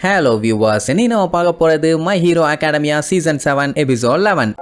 Hello viewers, இன்னைக்கு நம்ம பார்க்க போறது My Hero Academia Season 7 Episode 11.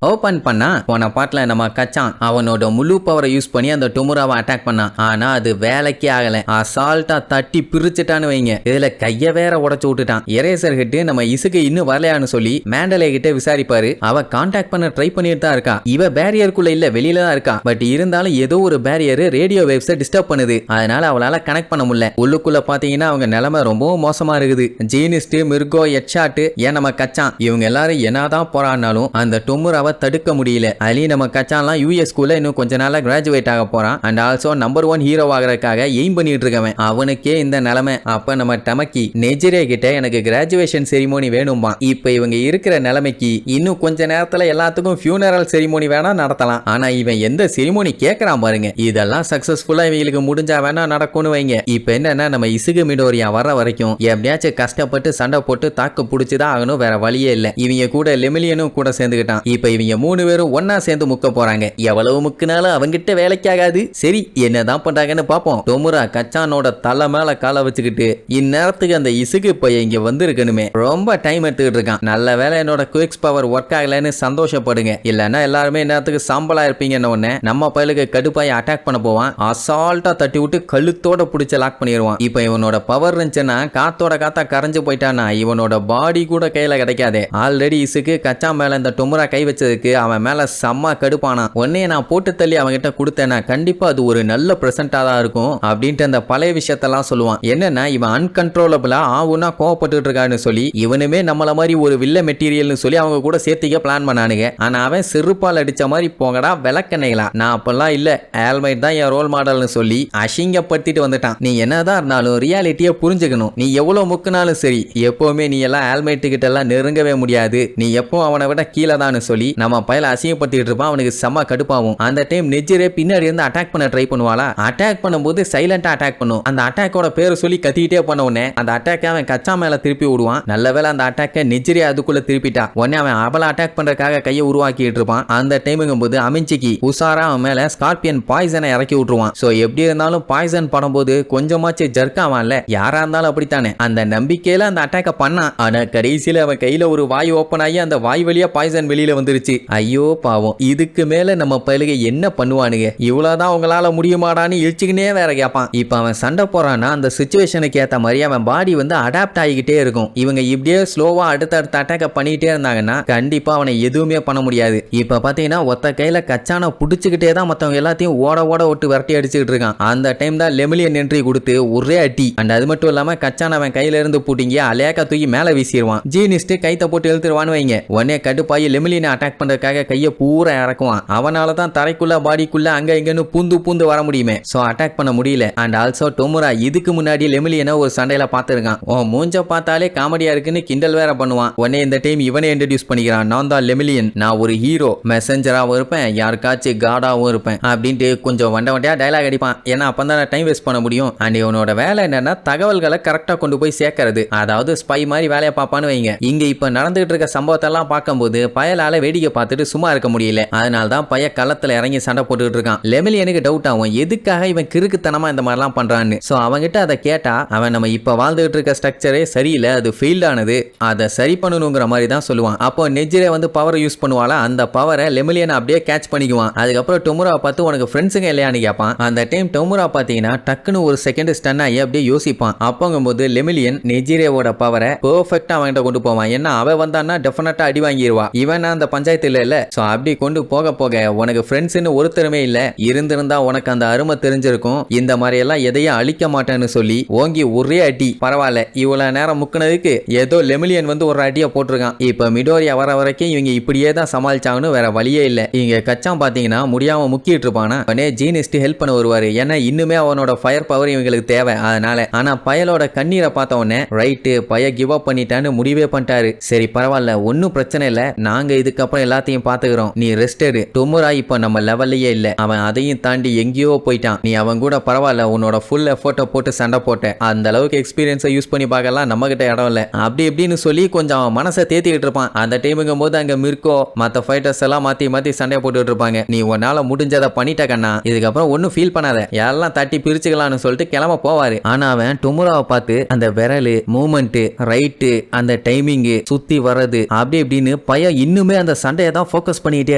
Open பண்ணா போன பாட்டுல நம்ம கச்சான் அவனோட முழு பவரை யூஸ் பண்ணி அந்த டொமுராவை அட்டாக் பண்ணான். ஆனா அது வேலைக்கே ஆகல. அசால்ட்டா தட்டி பிரிச்சுட்டான்னு வைங்க. இதுல கைய வேற உடைச்சு விட்டுட்டான். எரேசர் கிட்ட நம்ம இசுக்கு இன்னும் வரலையான்னு சொல்லி மேண்டலே கிட்ட விசாரிப்பாரு. அவ கான்டாக்ட் பண்ண ட்ரை பண்ணிட்டு தான் இருக்கா. இவ பேரியருக்குள்ள இல்ல, வெளியில தான் இருக்கா. பட் இருந்தாலும் ஏதோ ஒரு பேரியர் ரேடியோ வேவ்ஸை டிஸ்டர்ப் பண்ணுது. அதனால அவளால கனெக்ட் பண்ண முடியல. உள்ளுக்குள்ள பாத்தீங்கன்னா அவங்க நிலைமை ரொம்பவும் மோசமா இருக்குது. ஜீனிஸ்ட், மிர்கோ, எட்ஷாட், ஏன் நம்ம கச்சான் இவங்க எல்லாரும் என்னதான் போராடினாலும் அந்த டொமுராவை தடுக்க முடியல. அதுலயும் நம்ம கச்சான்லாம் யூஎஸ் ஸ்கூல்ல இன்னும் கொஞ்ச நாளா கிராஜுவேட் ஆக போறான். அண்ட் ஆல்சோ நம்பர் 1 ஹீரோ ஆகிறதுக்காக எய்ம் பண்ணிட்டு இருக்கவன். அவனுக்கே இந்த நிலைமை. அப்ப நம்ம டமக்கி நெஜிரே கிட்ட எனக்கு கிராஜுவேஷன் செரிமோனி வேணும்பா. இப்ப இவங்க இருக்கிற நிலைமைக்கு இன்னும் கொஞ்ச நேரத்துல எல்லாத்துக்கும் ஃபியூனரல் செரிமோனி வேணா நடத்தலாம். ஆனா இவன் எந்த செரிமோனி கேட்கறான் பாருங்க. இதெல்லாம் சக்சஸ்ஃபுல்லா இவங்களுக்கு முடிஞ்சா வேணா நடக்கும்னு வைங்க. இப்ப என்னன்னா நம்ம இசுகு மிடோரியா வர்ற வரைக்கும் எப்படியாச்சும் கஷ்டப்பட்டு சண்டை போட்டு தாக்கு பிடிச்சுதான் ஆகணும். வேற வழியே இல்ல. இவங்க கூட லெமிலியனும் கூட சேர்ந்துக்கிட்டான். இப்ப இவங்க 3 பேரும் ஒன்னா சேர்ந்து முக்க போறாங்க. எவ்வளவு முக்குனாலும் அவங்கிட்ட வேலைக்காகாது. சரி, என்னதான் பண்றாங்கன்னு பாப்போம். டொமுரா கச்சானோட தலை மேல காலை வச்சுக்கிட்டு இந்நேரத்துக்கு அந்த இசுகு பையன் இங்க வந்திருக்கணுமே, ரொம்ப டைம் எடுத்துக்கிட்டு இருக்கான். நல்ல வேலை என்னோட குவிக்ஸ் பவர் ஒர்க் ஆகலன்னு சந்தோஷப்படுங்க. இல்லன்னா எல்லாருமே நேரத்துக்கு சாம்பலா இருப்பீங்கன்னு ஒண்ணு நம்ம பயலுக்கு கடுப்பாய் அட்டாக் பண்ண போவான். அசால்ட்டா தட்டி விட்டு கழுத்தோட பிடிச்ச லாக் பண்ணிடுவான். இப்ப இவனோட பவர் இருந்துச்சுன்னா காத்தோட காத்தா கரைஞ்சு போயிட்டானா இவனோட பாடி கூட கையில கிடைக்காது. ஆல்ரெடி இசுக்கு கச்சா மேல இந்த டொமுரா கை வச்சதுக்கு அவன் மேல செம்ம கடுப்பானா. உடனே நான் போட்டு தள்ளி அவன்கிட்ட கொடுத்தேன்னா கண்டிப்பா அது ஒரு நல்ல பிரசன்டா தான் இருக்கும் அப்படின்ட்டு அந்த பழைய விஷயத்தெல்லாம் சொல்லுவான். என்னன்னா இவன் அன்கண்ட்ரோலபிளா ஆவுனா கோவப்பட்டு இருக்கான்னு சொல்லி இவனுமே நம்மள மாதிரி ஒரு வில்ல மெட்டீரியல்னு சொல்லி அவங்க கூட சேர்த்திக்க பிளான் பண்ணானுங்க. ஆனா அவன் செருப்பால் அடிச்ச மாதிரி போங்கடா விளக்கண்ணைகளா, நான் அப்பெல்லாம் இல்ல, ஆல்மைட் தான் என் ரோல் மாடல்னு சொல்லி அசிங்கப்படுத்திட்டு வந்துட்டான். நீ என்னதான் இருந்தாலும் ரியாலிட்டியை புரிஞ்சுக்கணும். நீ எவ்வளவு முக்குனாலும் சரி, எப்பவுமே நீ எல்லாம் ஆல்மைட் கிட்ட எல்லாம் நெருங்கவே முடியாது. நீ எப்போ அவனை விட கீழே தான் சொல்லி நம்ம பயல அசிங்கப்படுத்திட்டு இருப்பான். அவனுக்கு செம்ம கடுப்பாகும். அந்த டைம் நெஜிரே பின்னாடி இருந்து அட்டாக் பண்ண ட்ரை பண்ணுவாளா. அட்டாக் பண்ணும்போது சைலண்டா அட்டாக் பண்ணும். அந்த அட்டாக்கோட பேரை சொல்லி கத்திட்டே பண்ண உடனே அந்த அட்டாக் அவன் கச்சா மேல திருப்பி விடுவான். நல்ல வேளை அந்த அட்டாக்க நெஜிரே அதுக்குள்ள திருப்பிட்டா. உடனே அவன் அவளை அட்டாக் பண்றதுக்காக கையை உருவாக்கிட்டு இருப்பான். அந்த டைமுங்கும் போது அமிஞ்சிக்கு உசாரா அவன் மேல ஸ்கார்பியன் பாய்சனை இறக்கி விட்டுருவான். சோ எப்படி இருந்தாலும் பாய்சன் படும்போது கொஞ்சமாச்சு ஜர்க் ஆவான்ல, யாரா இருந்தாலும் அப்படித்தானே. அந்த நம்பிக்கையில அந்த அட்டாக்க பண்ணான். ஆனா கடைசியில அவன் கையில ஒரு வாய் ஓப்பன் ஆகி அந்த வாய் வழியா பாய்சன் வெளியில வந்துருச்சு. ஐயோ பாவம், இதுக்கு மேல நம்ம பயிலுக என்ன பண்ணுவானுங்க, இவ்வளவுதான் உங்களால முடியுமாடான்னு இழிச்சுக்கினே வேற கேட்பான். இப்ப அவன் சண்டை போறான்னா அந்த சிச்சுவேஷனுக்கு ஏத்த மாதிரி அவன் பாடி வந்து அடாப்ட் ஆகிக்கிட்டே இருக்கும். இவங்க இப்படியே ஸ்லோவா அடுத்தடுத்த அட்டாக்க பண்ணிட்டே இருந்தாங்கன்னா கண்டிப்பா அவனை எதுவுமே பண்ண முடியாது. இப்ப பாத்தீங்கன்னா ஒத்த கையில கச்சான புடிச்சுக்கிட்டே தான் மத்தவங்க எல்லாத்தையும் ஓட ஓட விட்டு விரட்டி அடிச்சுக்கிட்டு இருக்கான். அந்த டைம் தான் லெமிலியன் என்ட்ரி கொடுத்து ஒரே அடி. அண்ட் அது மட்டும் இல்லாம கச்சான அவன் கையில இருந்து பூட்டிங்க அலேக்கா தூக்கி மேல வீசிடுவான். ஜீனிஸ்ட் கைத்த போட்டு எழுத்துருவான்னு வைங்க. உடனே கடுப்பாயி லெமிலியனை அட்டாக் பண்றதுக்காக கையை பூரா இறக்குவான். அவனால தான் தரைக்குள்ள பாடிக்குள்ள அங்க இங்கன்னு பூந்து வர முடியுமே. சோ அட்டாக் பண்ண முடியல. அண்ட் ஆல்சோ டொமுரா இதுக்கு முன்னாடி லெமிலியனை ஒரு சண்டையில பார்த்திருக்கான். மூஞ்ச பார்த்தாலே காமெடியா இருக்குன்னு கிண்டல் வேற பண்ணுவான். உடனே இந்த டைம் இவனே இன்ட்ரோடியூஸ் பண்ணிக்கிறான். நான் தான் லெமிலியன், நான் ஒரு ஹீரோ, மெசஞ்சராகவும் இருப்பேன், யாருக்காச்சும் காடாவும் இருப்பேன் அப்படின்ட்டு கொஞ்சம் வண்டையா டைலாக் அடிப்பான். ஏன்னா அப்பதான் டைம் வேஸ்ட் பண்ண முடியும். அண்ட் இவனோட வேலை என்னன்னா தகவல்களை கரெக்டா கொண்டு போய் சேர்க்கறது. அதாவது ஸ்பை மாதிரி வேலையை பார்ப்பான்னு வைங்க. இங்க இப்ப நடந்துகிட்டு இருக்க சம்பவத்தை எல்லாம் பார்க்கும்போது பயலால வேடிக்கை பார்த்துட்டு சும்மா இருக்க முடியல. அதனால தான் பைய களத்துல இறங்கி சண்டை போட்டுட்டு இருக்கான். லெமிலியனுக்கு டவுட் ஆகும், எதுக்காக இவன் கிறுக்குத்தனமா இந்த மாதிரிலாம் பண்றான்னு. சோ அவங்கிட்ட அதை கேட்டா அவன் நம்ம இப்ப வாழ்ந்துகிட்டு இருக்க ஸ்ட்ரக்சரே சரியில்லை, அது ஃபெயில்ட் ஆனது, அதை சரி பண்ணணுங்கிற மாதிரி தான் சொல்லுவான். அப்போ நெஜிரே வந்து பவர் யூஸ் பண்ணுவாளா, அந்த பவரை லெமிலியன் அப்படியே கேட்ச் பண்ணிக்குவான். அதுக்கப்புறம் டொமுரா பார்த்து உனக்கு ஃப்ரெண்ட்ஸுங்க இல்லையான்னு கேட்பான். அந்த டைம் டொமுரா பாத்தீங்கன்னா டக்குன்னு ஒரு செகண்ட் ஸ்டன் ஆகி அப்படியே யோசிப்பான். அப்போங்கும்போது லெமிலியன் நெஜிரேவோட பவரை பெர்ஃபெக்ட்டா அவன்கிட்ட கொண்டு போவான். ஏன்னா அவன் வந்தான்னா டெஃபினட்டா அடி வாங்கிடுவா. இவன் அந்த பஞ்சாயத்து இல்ல. சோ அப்படி கொண்டு போக போக உனக்கு ஃப்ரெண்ட்ஸ்னு ஒருத்தருமே இல்ல, இருந்திருந்தா உனக்கு அந்த அருமை தெரிஞ்சிருக்கும், இந்த மாதிரி எல்லாம் எதையும் அழிக்க மாட்டேன்னு சொல்லி ஓங்கி ஒரே அடி. பரவாயில்ல, இவ்வளவு நேரம் முக்குனதுக்கு ஏதோ லெமிலியன் வந்து ஒரு அடியை போட்டிருக்கான். இப்ப மிடோரியா வர வரைக்கும் இவங்க இப்படியே தான் சமாளிச்சாங்கன்னு வேற வழியே இல்ல. இங்க கச்சான் பாத்தீங்கன்னா முடியாம முக்கிட்டு இருப்பானா. அவனே ஜீனிஸ்ட் ஹெல்ப் பண்ண வருவாரு. ஏன்னா இன்னுமே அவனோட ஃபயர் பவர் இவங்களுக்கு தேவை, அதனால. ஆனா பயலோட கண்ணீரை பார்த்த உடனே ரைட்டு பய கிவ் அப் பண்ணிட்டான்னு முடிவே பண்ணிட்டாரு. சரி பரவாயில்ல, ஒன்னும் பிரச்சனை இல்ல, நாங்க இதுக்கப்புறம் அப்புறம் எல்லாத்தையும் பாத்துக்கிறோம், நீ ரெஸ்ட் எடு. டொமுரா இப்ப நம்ம லெவல்லயே இல்ல, அவன் அதையும் தாண்டி எங்கேயோ போயிட்டான். நீ அவன் கூட பரவாயில்ல, உன்னோட ஃபுல் எஃபோர்ட்டை போட்டு சண்டை போட்ட, அந்த அளவுக்கு எக்ஸ்பீரியன்ஸை யூஸ் பண்ணி பார்க்கலாம், நம்ம கிட்ட இடம் இல்ல அப்படி இப்படின்னு சொல்லி கொஞ்சம் மனசை தேத்திக்கிட்டு இருப்பான். அந்த டைமுங்கும் போது அங்க மிர்கோ மத்த ஃபைட்டர்ஸ் எல்லாம் மாத்தி மாத்தி சண்டை போட்டுட்டு இருப்பாங்க. நீ உன்னால முடிஞ்சதை பண்ணிட்ட கண்ணா, இதுக்கப்புறம் ஒன்னும் ஃபீல் பண்ணாத, எல்லாம் தட்டி பிரிச்சுக்கலாம்னு சொல்லிட்டு கிளம்ப போவாரு. ஆனா அவன் டொமுராவை பார்த்து அந்த விரலு மூமெண்ட் ரைட்டு அந்த டைமிங் சுத்தி வர்றது அப்படி இப்படின்னு பையன் இன்னுமே அந்த சண்டையை தான் ஃபோக்கஸ் பண்ணிட்டே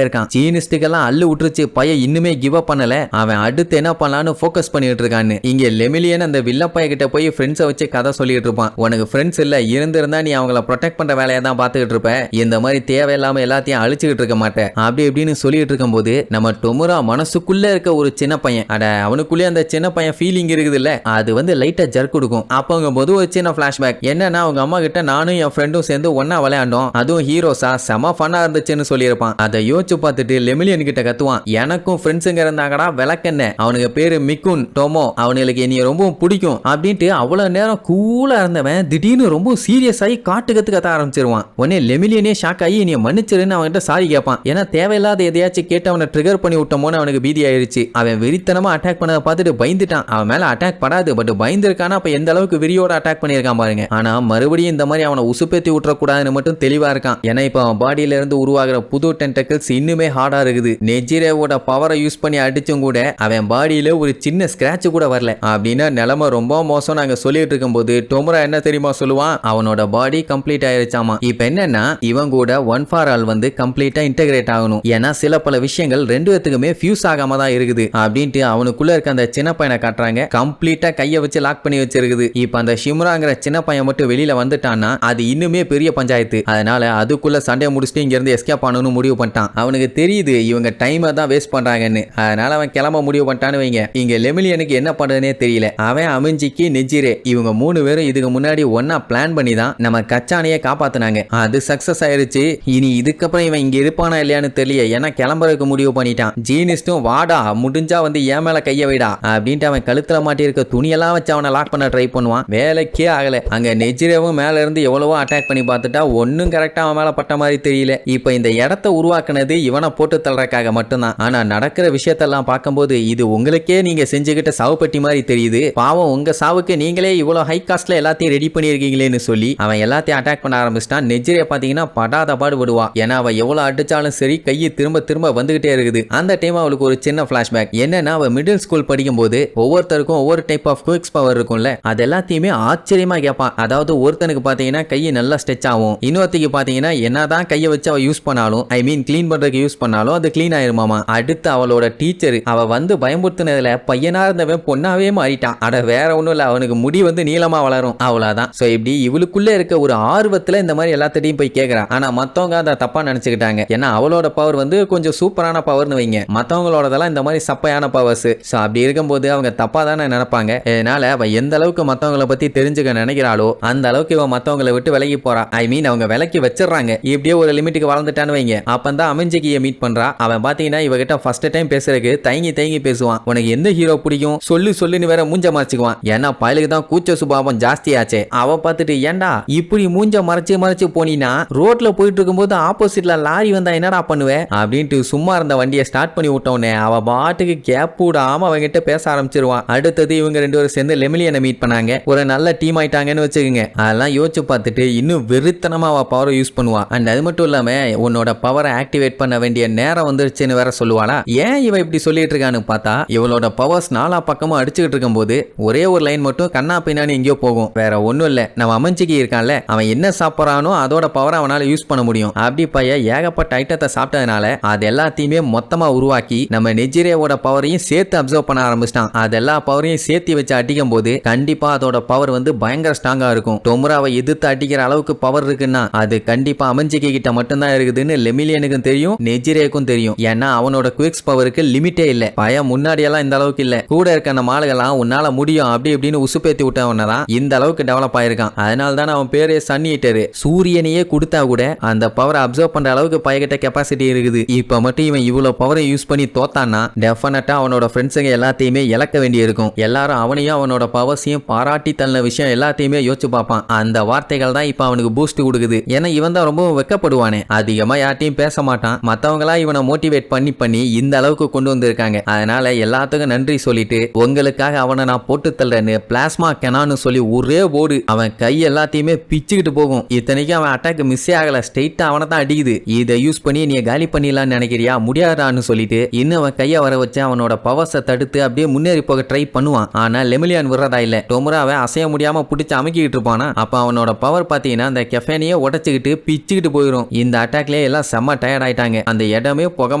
இருக்கான். சீனிஸ்டுக்கெல்லாம் அள்ளு விட்டுருச்சு, பையன் இன்னுமே கிவ் அப் பண்ணல. அவன் அடுத்து என்ன பண்ணலான்னு ஃபோக்கஸ் பண்ணிட்டு இருக்கான்னு இங்க லெமிலியன் அந்த வில்ல பைய கிட்ட போய் ஃப்ரெண்ட்ஸை வச்சு கதை சொல்லிட்டு இருப்பான். உனக்கு ஃப்ரெண்ட்ஸ் இல்ல, இருந்திருந்தா நீ அவங்கள ப்ரொடெக்ட் பண்ற வேலையை தான் பார்த்துக்கிட்டு இருப்ப, இந்த மாதிரி தேவையில்லாம எல்லாத்தையும் அழிச்சுக்கிட்டு இருக்க மாட்டேன் அப்படி இப்படின்னு சொல்லிட்டு இருக்கும் போது நம்ம டொமுரா மனசுக்குள்ள இருக்க ஒரு சின்ன பையன், அட அவனுக்குள்ளே அந்த சின்ன பையன் ஃபீலிங் இருக்குது இல்ல, அது வந்து லைட்டா ஜர்க் கொடுக்கும். அப்போங்க போது ஒரு சின்ன பிளாஷ்பேக் என்னன்னா, அவங்க அம்மா கிட்ட நானும் என் ஃப்ரெண்டும் சேர்ந்து ஒன்னா விளையாண்டோம், அதுவும் ஹீரோஸா செம ஃபன்னா இருந்துச்சுன்னு சொல்லியிருப்பான். அதை யோசிச்சு பார்த்துட்டு லெமிலியன் கிட்ட கத்துவான், எனக்கும் ஃப்ரெண்ட்ஸுங்க இருந்தாங்கடா விளக்கென்ன, அவனுக்கு பேரு மிக்குன் டோமோ, அவனுக்கு என்னைய ரொம்ப பிடிக்கும் அப்படின்ட்டு அவ்வளவு நேரம் கூலா இருந்தவன் திடீர்னு ரொம்ப சீரியஸ் ஆகி காட்டு கத்த ஆரம்பிச்சிருவான். உடனே லெமிலியனே ஷாக் ஆகி நீ மன்னிச்சிருன்னு அவன்கிட்ட சாரி கேட்பான். ஏன்னா தேவையில்லாத எதையாச்சும் கேட்டு அவனை ட்ரிகர் பண்ணி விட்டோமோன்னு அவனுக்கு பீதி ஆயிருச்சு. அவன் வெறித்தனமா அட்டாக் பண்ணதை பார்த்துட்டு பயந்துட்டான். அவன் மேல அட்டாக் படாது, பட் பயந்துருக்கானா அப்ப எந்த அளவுக்கு வெறியோட அட்டாக் பண்ணியிருக்கான் பாருங்க. ஆனா மறுபடியும் இந்த மாதிரி அவனை உசுப்பேத்தி விட்டுறக்கூடாதுன்னு மட்டும் தெளிவா இருக்கான். ஏன்னா இப்ப அவன் பாடியில இருந்து உருவாகிற புது டென்டக்கிள்ஸ் இன்னுமே ஹார்டா இருக்குது. நெஜிரேவோட பவரை யூஸ் பண்ணி அடிச்சும் கூட அவன் பாடியில ஒரு சின்ன ஸ்கிராட்ச் கூட வரல. அப்படின்னா நிலைமை ரொம்ப மோசம் நாங்க சொல்லிட்டு இருக்கும் போது டொமுரா என்ன தெரியுமா சொல்லுவான், அவனோட பாடி கம்ப்ளீட் ஆயிருச்சாமா. இப்ப என்னன்னா இவன் கூட ஒன் ஃபார் ஆல் வந்து கம்ப்ளீட்டா இன்டகிரேட் ஆகணும். ஏன்னா சில பல விஷயங்கள் ரெண்டு பேத்துக்குமே ஃபியூஸ் ஆகாம தான் இருக்குது அப்படின்ட்டு அவனுக்குள்ள இருக்க அந்த சின்ன பையனை காட்டுறாங்க. கம்ப்ளீட்டா கையை வச்சு லாக் பண்ணி வச்சிருக்குது. இப்ப அந்த ஷிம்ராங்கிற சின்ன பையன் மட்டும் வெளியில வந்துட்டான்னா அது இன்னுமே பெரிய பஞ்சாயத்து. அதனால அதுக்குள்ள சண்டையை முடிச்சுட்டு இங்க இருந்து எஸ்கேப் பண்ணணும்னு முடிவு பண்ணிட்டான். அவனுக்கு தெரியுது இவங்க டைமை தான் வேஸ்ட் பண்றாங்கன்னு. அதனால அவன் கிளம்ப முடிவு பண்ணிட்டான்னு வைங்க. இங்க லெமிலியனுக்கு என்ன பண்றதுனே தெரியல. அவன் அமிஞ்சிக்கு நெஜிரே இவங்க மூணு பேரும் இதுக்கு முன்னாடி ஒன்னா பிளான் பண்ணி தான் நம்ம கச்சானையே காப்பாத்தினாங்க. அது சக்சஸ் ஆயிருச்சு. இனி இதுக்கப்புறம் இவன் இங்க இருப்பானா இல்லையான்னு தெரியல. ஏன்னா கிளம்புறதுக்கு முடிவு பண்ணிட்டான். ஜீனிஸ்டும் வாடா முடிஞ்சா வந்து ஏன் மேல கைய வைடா அப்படின்ட்டு அவன் கழுத்துல மாட்டி இருக்க துணியெல்லாம் வச்சு அவனை லாக் பண்ண ட்ரை பண்ணுவான். வேலைக்கே ஆகல. அங்க நெஜிரேவும் மேல இருந்து எவ்வளவோ அட்டாக் பண்ணி பார்த்துட்டா ஒன்னும் கரெக்டா அவன் மேல பட்ட மாதிரி தெரியல. இப்ப இந்த இடத்தை உருவாக்குனது இவனை போட்டு தள்ளுறதுக்காக மட்டும்தான். ஆனா நடக்கிற விஷயத்தெல்லாம் பார்க்கும்போது இது உங்களுக்கே நீங்க செஞ்சுக்கிட்ட சாவுப்பட்டி மாதிரி தெரியுது. பாவம் உங்க சாவுக்கு நீங்களே இவ்வளவு ஹை காஸ்ட்ல எல்லாத்தையும் ரெடி பண்ணிருக்கீங்களேன்னு சொல்லி அவன் எல்லாத்தையும் அட்டாக் பண்ண ஆரம்பிச்சிட்டான். நெஜிரே பாத்தீங்கன்னா படாத பாடு விடுவா. ஏன்னா அவ எவ்வளவு அடிச்சாலும் சரி கையை திரும்ப திரும்ப வந்துகிட்டே இருக்குது. அந்த டைம் அவளுக்கு ஒரு சின்ன பிளாஷ்பேக் என்னன்னா, அவ மிடில் ஸ்கூல் படிக்கும் போது ஒவ்வொருத்தருக்கும் ஒவ்வொரு டைப் ஆஃப் குவிக்ஸ் பவர் இருக்கும்ல, அது எல்லாத்தையுமே ஆச்சரியமா கேட்பான். அதாவது ஒருத்தனுக்கு பாத்தீங்கன்னா கையை நல்லா ஸ்ட்ரெச் ஆகும், இன்னொருத்திக்கு பாத்தீங்கன்னா என்னதான் கையை வச்சு அவ யூஸ் பண்ணாலும் ஐ மீன் கிளீன் பண்றதுக்கு யூஸ் பண்ணாலும் அது கிளீன் ஆயிருமாமா. அடுத்து அவளோட டீச்சர் அவ வந்து பயமுறுத்தினதுல பையனா இருந்தவன் பொண்ணாவே மாறிட்டான். அட வேற ஒண்ணும் இல்ல, அவனுக்கு முடி வந்து நீளமா வளரும் அவ்வளவுதான். சோ இப்படி இவளுக்குள்ள இருக்க ஒரு ஆர்வத்துல இந்த மாதிரி எல்லாத்தையும் போய் கேக்குறான். ஆனா மத்தவங்க அதை தப்பா நினைச்சுக்கிட்டாங்க. ஏன்னா அவளோட பவர் வந்து கொஞ்சம் சூப்பரான பவர்னு வைங்க, மத்தவங்களோடதெல்லாம் இந்த மாதிரி சப்பையான பவர்ஸ். சோ அப்படி இருக்கும்போது அவங்க தப்பா தானே நினைப்பாங்க. அதனால அவ எந்த அளவுக்கு மத்தவங்களை பத்தி தெரிஞ்சுக்க நினைக்கிறாளோ அந்த அளவுக்கு இவன் மத்தவங்களை விட்டு விலகி போறா. ஐ மீன் அவங்க விலக்கி வச்சிடறாங்க. இப்படியே ஒரு லிமிட்டுக்கு வளர்ந்துட்டான்னு வைங்க. அப்பந்தான் அமிஞ்சிக்கிய மீட் பண்றா. அவன் பாத்தீங்கன்னா இவகிட்ட ஃபர்ஸ்ட் டைம் பேசுறதுக்கு தயங்கி தயங்கி பேசுவான். உனக்கு எந்த ஹீரோ பிடிக்கும் சொல்லு சொல்லுன்னு வேற மூஞ்ச மறைச்சுக்குவான். ஏன்னா பயலுக்கு தான் கூச்ச சுபாவம் ஜாஸ்தியாச்சே. அவ பார்த்துட்டு ஏண்டா இப்படி மூஞ்ச மறைச்சு மறைச்சு போனீனா ரோட்ல போயிட்டு இருக்கும்போது ஆப்போசிட்ல லாரி வந்தா என்னடா பண்ணுவேன் அப்படின்ட்டு சும்மா இருந்த வண்டியை ஸ்டார்ட் பண்ணி விட்டோன்னே அவ பாட்டுக்கு கேப் விடாம அவங்கிட்ட பேச ஆரம்பிச்சிருவான். அடுத்தது இவங்க ரெண்டு பேரும் சேர்ந்து லெமிலியனை மீட் பண்ணாங்க. ஒரு நல்ல டீம் ஆயிட்டாங்கன்னு வச்சுக்கோங்க. அதெல்லாம் யோசிச்சு பார்த்துட்டு இன்னும் வெறித்தனமா அவ பவரை யூஸ் பண்ணுவா. அண்ட் அது மட்டும் இல்லாம உன்னோட பவரை ஆக்டிவேட் பண்ண வேண்டிய நேரம் வந்துருச்சுன்னு வேற சொல்லுவாளா. ஏன் இவ இப்படி சொல்லிட்டு இருக்கான்னு பார்த்தா இவளோட பவர்ஸ் நாலா பக்கமும் அடிச்சுக்கிட்டு இருக்கும் போது ஒரே ஒரு லைன் மட்டும் கண்ணா பின்னான்னு எங்கேயோ போகும். வேற ஒன்னும் இல்ல, நம்ம அமைஞ்சிக்கு இருக்கான்ல அவன் என்ன சாப்பிட்றானோ அதோட பவரை அவனால யூஸ் பண்ண முடியும். அப்படி பைய ஏகப்பட்ட ஐட்டத்தை சாப்பிட்டதுனால அது எல்லாத்தையுமே மொத்தமா உருவாக்கி நம்ம நெஜிரேவோட பவரையும் சேர்த்து அப்சர்வ் பண்ண ஆரம்பிச்சிட்டான். அது எல்லா பவரையும் சேர்த்து வச்சு அடிக்கும் போது கண்டிப்பா அதோட பவர் வந்து பயங்கர ஸ்ட்ராங்கா இருக்கும். டொமுராவை எதிர்த்து அடிக்கிற அளவுக்கு பவர் இருக்குன்னா அது கண்டிப்பா அமைஞ்சிக்கு கிட்ட மட்டும்தான் இருக்குதுன்னு லெமிலியனுக்கும் தெரியும், நெஜிரேக்கும் தெரியும். ஏன்னா அவனோட குவிக்ஸ் பவருக்கு லிமிட்டே இல்ல. பயம் முன்னாடி எல்லாம் இந்த அளவுக்கு இல்ல. கூட இருக்க அந்த மாளுகெல்லாம் உன்னால முடியும் அப்படி இப்படின்னு உசுப்பேத்தி விட்டவனதான் இந்த அளவுக்கு டெவலப் ஆயிருக்கான். அதனால தான் அவன் பேரே சன் ஈட்டர். சூரியனையே கொடுத்தா கூட அந்த பவரை அப்சர்வ் பண்ற அளவுக்கு பையகிட்ட கெப்பாசிட்டி இருக்குது. இப்ப மட்டும் இவன் இவ்வளவு பவரை யூஸ் பண்ணி தோத்தான்னா டெஃபினட்டா அவனோட ஃப்ரெண்ட்ஸுங்க எல்லாத்தையுமே இழக்க வேண்டி இருக்கும். எல்லாரும் அவனையும் அவனோட பவர்ஸையும் பாராட்டி தள்ள விஷயம் எல்லாத்தையுமே யோசிச்சு பார்ப்பான். அந்த வார்த்தைகள் தான் இப்ப அவனுக்கு பூஸ்ட் கொடுக்குது. ஏன்னா இவன் தான் ரொம்ப வெக்கப்படுவானே. அதிகமா அவன் யார்ட்டையும் பேச மாட்டான். மத்தவங்களா இவனை மோட்டிவேட் பண்ணி இந்த அளவுக்கு கொண்டு வந்திருக்காங்க. அதனால எல்லாத்துக்கும் நன்றி சொல்லிட்டு உங்களுக்காக அவனை நான் போட்டு தள்ளுறேன்னு பிளாஸ்மா கெனான்னு சொல்லி ஒரே போடு அவன் கை எல்லாத்தையுமே பிச்சுக்கிட்டு போகும். இத்தனைக்கும் அவன் அட்டாக் மிஸ் ஆகல, ஸ்ட்ரெயிட்டா அவனை தான் அடிக்குது. இதை யூஸ் பண்ணி நீ காலி பண்ணிடலான்னு நினைக்கிறியா? முடியாதான்னு சொல்லிட்டு இன்னும் அவன் கையை வர வச்சு அவனோட பவர்ஸை தடுத்து அப்படியே முன்னேறி போக ட்ரை பண்ணுவான். ஆனா லெமிலியான் விடுறதா இல்ல. டொமுராவை அசைய முடியாம பிடிச்சி அமைக்கிட்டு இருப்பானா. அப்ப அவனோட பவர் பாத்தீங்கன்னா அந்த கெஃபேனையே உடைச்சுக்கிட்டு பிச்சுக்கிட்டு போயிடும். இந்த அட்டாக்லயே எல்லாம் செம்ம டயர்ட் ஆயிட்டாங்க. அந்த இடமே புகை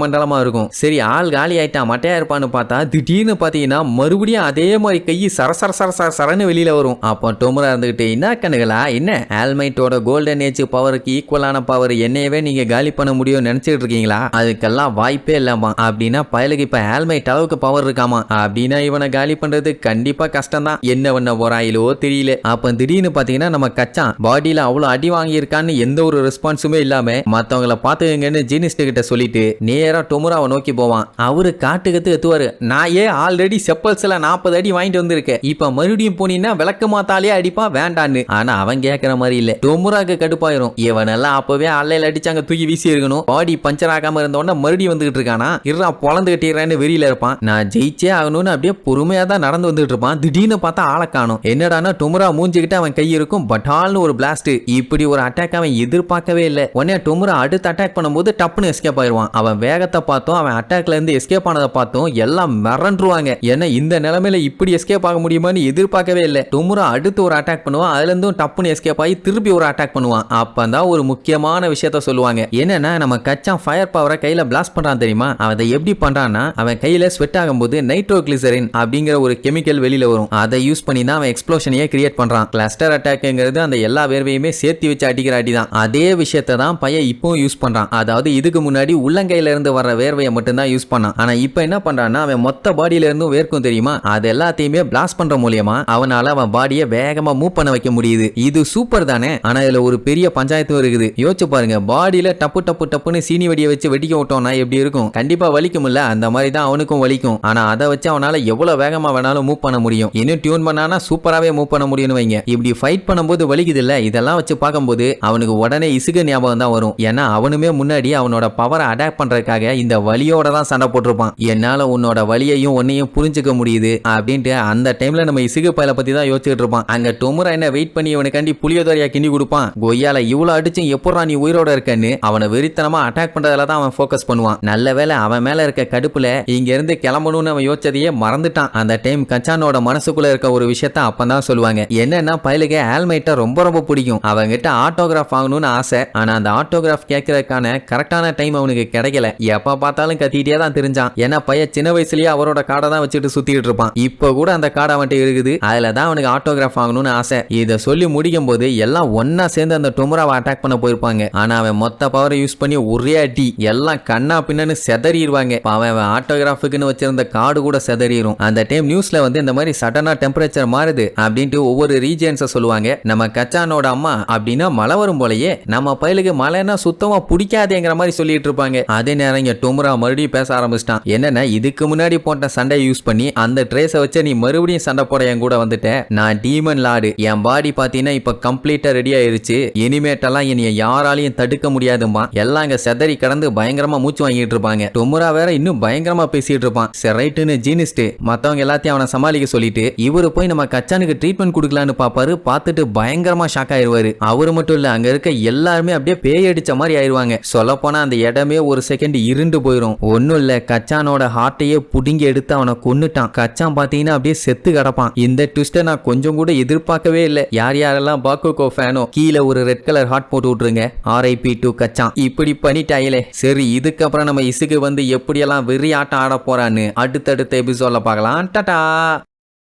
மண்டலமா இருக்கும். சரி ஆள் காலி ஆயிட்டான், மட்டையா இருப்பான்னு பார்த்தா திடீர்னு பாத்தீங்கன்னா மறுபடியும் அதே மாதிரி கை சரன்னு வெளியில வரும். அப்போ டொமுரா இருந்துகிட்டு என்ன கண்ணுகளா, என்ன ஆல்மைட்டோட கோல்டன் ஏஜ் பவருக்கு ஈக்குவலான பவர் என்னையவே நீங்க காலி பண்ண முடியும் நினைச்சிட்டு இருக்கீங்களா? அதுக்கெல்லாம் வாய்ப்பே இல்லாமா. அப்படின்னா பயலுக்கு இப்ப ஆல்மைட் அளவுக்கு பவர் இருக்காமா. அப்படின்னா இவனை காலி பண்றது கண்டிப்பா கஷ்டம் தான். என்ன பண்ண போறாயிலோ தெரியல. அப்ப திடீர்னு பாத்தீங்கன்னா நம்ம கச்சான் பாடியில அவ்வளவு அடி வாங்கியிருக்கான்னு எந்த ஒரு ரெஸ்பான்ஸுமே இல்லாம மத்தவங்களை பாத்துக்கங்கன்னு ஜீனிஸ்ட் கிட்ட சொல்லிட்டு நேரா டொமுராவை நோக்கி போவான். அவரு காட்டுக்கத்து எத்துவாரு. நான் ஏன் ஆல்ரெடி செப்பல்ஸ்ல 40 அடி வாங்கிட்டு வந்திருக்கேன், இப்ப மறுபடியும் போனீங்கன்னா விளக்கு மாத்தாலே அடிப்பா வேண்டான்னு. ஆனா அவன் கேட்கற மாதிரி இல்ல. டொமுராக்கு கடுப்பாயிரும். இவனெல்லாம் அப்பவே அல்லையில அடிச்சாங்க தூக்கி வீசி இருக்கணும். பாடி பஞ்சர் ஆகாம இருந்தோன்னா மறுபடியும் வந்துகிட்டு இருக்கானா, இருறா பொழந்து கட்டிடுறேன்னு வெறியில இருப்பான். நான் ஜெயிச்சே ஆகணும்னு அப்படியே பொறுமையா தான் நடந்து வந்துட்டு இருப்பான். திடீர்னு பார்த்தா ஆளை காணும். என்னடானா டொமுரா மூஞ்சிக்கிட்டு அவன் கை இருக்கும், பட்டால்னு ஒரு பிளாஸ்ட். இப்படி ஒரு அட்டாக் அவன் எதிர்பார்க்கவே இல்லை. உடனே டொமுரா அடுத்து அட்டாக் பண்ணும்போது டப்புன்னு எஸ்கேப் ஆயிடுவான். அவன் வேகத்தை பார்த்தோம், அவன் அட்டாக்ல இருந்து எஸ்கேப் ஆனதை பார்த்தோம் எல்லாம் மிரண்டுருவாங்க. ஏன்னா இந்த நிலைமையில இப்படி எஸ்கேப் ஆக முடியுமான்னு எதிர்பார்க்கவே இல்லை. டொமுரா அடுத்து ஒரு அட்டாக் பண்ணுவான், அதுல இருந்தும் டப்புன்னு எஸ்கேப் ஆகி திருப்பி ஒரு அட்டாக் பண்ணுவான். அப்பதான் ஒரு முக்கியமான விஷயத்த சொல்லுவாங்க. என்னன்னா நம்ம கச்சான் ஃபயர் பவரை கையில பிளாஸ்ட் பண்றான் தெரியுமா? அவன் அதை எப்படி பண்றான்னா அவன் கையில ஸ்வெட் ஆகும்போது நைட்ரோகிளிசரின் அப்படிங்கிற ஒரு கெமிக்கல் வெளியில வரும். அதை யூஸ் பண்ணி தான் அவன் எக்ஸ்ப்ளோஷனையே கிரியேட் பண்றான். கிளஸ்டர் அட்டாக்ங்கிறது அந்த எல்லா வேர்வையுமே சேர்த்து வச்சு அடிக்கிற அடிதான். அதே விஷயத்தை தான் பையன் இப்பவும் யூஸ் பண்றான். அதாவது இதுக்கு முன்னாடி உள்ளங்கையில இருந்து வர்ற வேர்வையை மட்டும் தான் யூஸ் பண்ணான். ஆனா இப்ப என்ன பண்றான்னா அவன் மொத்த பாடியில இருந்தும் வேர்க்கும் தெரியுமா, அது எல்லாத்தையுமே பிளாஸ்ட் பண்ற மூலியமா அவனால அவன் பாடியை வேகமா மூவ் பண்ண வைக்க முடியுது. இது சூப்பர் தானே. ஆனா இதுல ஒரு பெரிய பஞ்சாயத்தும் இருக்குது. யோசிச்சு பாருங்க, பாடியில டப்புன்னு சீனி வெடியை வச்சு வெடிக்க விட்டோம்னா எப்படி இருக்கும்? கண்டிப்பா வலிக்கும் இல்ல? அந்த மாதிரி தான் அவனுக்கும் வலிக்கும். ஆனா அதை வச்சு அவனால எவ்வளவு வேகமா வேணாலும் மூவ் பண்ண முடியும். இன்னும் டியூன் பண்ணானா சூப்பராவே மூவ் பண்ண முடியும்னு வைங்க. இப்படி ஃபைட் பண்ணும்போது வலிக்குது இல்ல, இதெல்லாம் வச்சு பார்க்கும்போது அவனுக்கு உடனே இசுக ஞாபகம் தான் வரும். ஏன்னா அவனுமே முன்னாடி அவனோட பவரை அடாப்ட் பண்றதுக்காக இந்த வலியோட தான் சண்டை போட்டிருப்பான். என்னால உன்னோட வலியையும் உன்னையும் புரிஞ்சுக்க முடியுது அப்படின்ட்டு அந்த டைம்ல நம்ம இசுக பயல பத்தி தான் யோசிச்சுட்டு இருப்பான். அங்க டொமுரா என்ன வெயிட் பண்ணி இவனுக்காண்டி புளியோதரையா கிண்டி கொடுப்பான். கொய்யால இவ்வளவு அடிச்சும் எப்படா நீ உயிரோட இருக்கன்னு அவனை வெறித்தனமா அட்டாக் பண்றதுல தான் அவன் ஃபோக்கஸ் பண்ணுவான். நல்ல வேளை அவன் மேல இருக்க கடுப்புல இங்க இருந்து கிளம்பணும்னு அவன் யோசிச்சதையே மறந்துட்டான். அந்த டைம் கச்சானோட மனசுக்குள்ள இருக்க ஒரு விஷயத்த அப்பதான் சொல்லுவாங்க. என்னன்னா பயலுக்கு ஆல்மைட்ட ரொம்ப பிடிக்கும். அவங்கிட்ட ஆட்டோகிராஃப் வாங்கணும்னு ஆசை. ஆனா அந்த ஆட்டோகிராஃப் கேட்கறதுக்கான கரெக்டான டைம் அவனுக்கு கிடைக்கல. எப்ப பார்த்தாலும் கத்திட்டே தான் தெரிஞ்சான். ஏன்னா பையன் சின்ன வயசுலயே அவரோட காடை தான் வச்சுட்டு சுத்திட்டு இருப்பான். இப்ப கூட அந்த காடை அவன்கிட்ட இருக்குது. அதுல தான் அவனுக்கு ஆட்டோகிராஃப் வாங்கணும்னு ஆசை. இதை சொல்லி முடிக்கும் போது எல்லாம் ஒன்னா சேர்ந்து அந்த டொமுராவை அட்டாக் பண்ண போயிருப்பாங்க. ஆனா அவன் மொத்த பவரை யூஸ் பண்ணி ஒரே அடி எல்லாம் கண்ணா பின்னு செதறிடுவாங்க. அவன் ஆட்டோகிராஃபுக்குன்னு வச்சிருந்த காடு கூட செதறிடும். அந்த டைம் நியூஸ்ல வந்து இந்த மாதிரி சடனா டெம்பரேச்சர் மாறுது அப்படின்ட்டு ஒவ்வொரு ரீஜியன்ஸை சொல்லுவாங்க. நம்ம கச்சானோட அம்மா அப்படின்னா மழை வரும் போலயே, நம்ம பயலுக்கு மழைன்னா சுத்தமா பிடிக்காதேங்கிற மாதிரி சொல்லிட்டு இருப்பாங்க. அதே நேரம் இங்க டொமுரா மறுபடியும் பேச ஆரம்பிச்சிட்டான். என்னன்னா இதுக்கு முன்னாடி போட்ட சண்டை யூஸ் பண்ணி அந்த ட்ரேஸை வச்சு நீ மறுபடியும் சண்டை போட என் கூட வந்துட்ட. நான் டீமன் லார்டு. என் பாடி பாத்தீங்கன்னா இப்ப கம்ப்ளீட்டா ரெடி ஆயிருச்சு. இனிமேட்டெல்லாம் என்னைய யாராலையும் தடுக்க முடியாதுமா. எல்லாம் இங்க செதறி கடந்து பயங்கரமா மூச்சு வாங்கிட்டு இருப்பாங்க. டொமுரா வேற இன்னும் பயங்கரமா பேசிட்டு இருப்பான். சரி ரைட்டுன்னு ஜீனிஸ்ட் மத்தவங்க எல்லாத்தையும் அவனை சமாளிக்க சொல்லிட்டு இவரு போய் நம்ம கச்சானுக்கு ட்ரீட்மெண்ட் கொடுக்கலான்னு பாப்பாரு. பார்த்துட்டு பயங்கரமா ஷாக் ஆயிருவாரு. அவரு மட்டும் இல்ல, அங்க இருக்க எல்லாருமே அப்படியே பேய் அடிச்ச மாதிரி ஆயிருவாங்க. சொல்ல போனா அந்த இடமே ஒரு செகண்ட் இருண்டு போயிரும். ஒன்னும் இல்ல, கச்சானோட ஹார்ட்டையே புடுங்கி எடுத்து அவனை கொன்னுட்டான். கச்சான் பாத்தீங்கன்னா அப்படியே செத்து கிடப்பான். இந்த ட்விஸ்ட நான் கொஞ்சம் கூட எதிர்பார்க்கவே இல்லை. யார் யாரெல்லாம் பாக்குகோ ஃபேனோ கீழே ஒரு ரெட் கலர் ஹார்ட் போட்டு விட்டுருங்க. RIP to கச்சான். இப்படி பண்ணிட்டாயிலே. சரி, இதுக்கப்புறம் நம்ம இசுக்கு வந்து எப்படியெல்லாம் வெறி ஆட்டம் ஆட போறான்னு அடுத்தடுத்த எபிசோட்ல பார்க்கலாம். டாடா.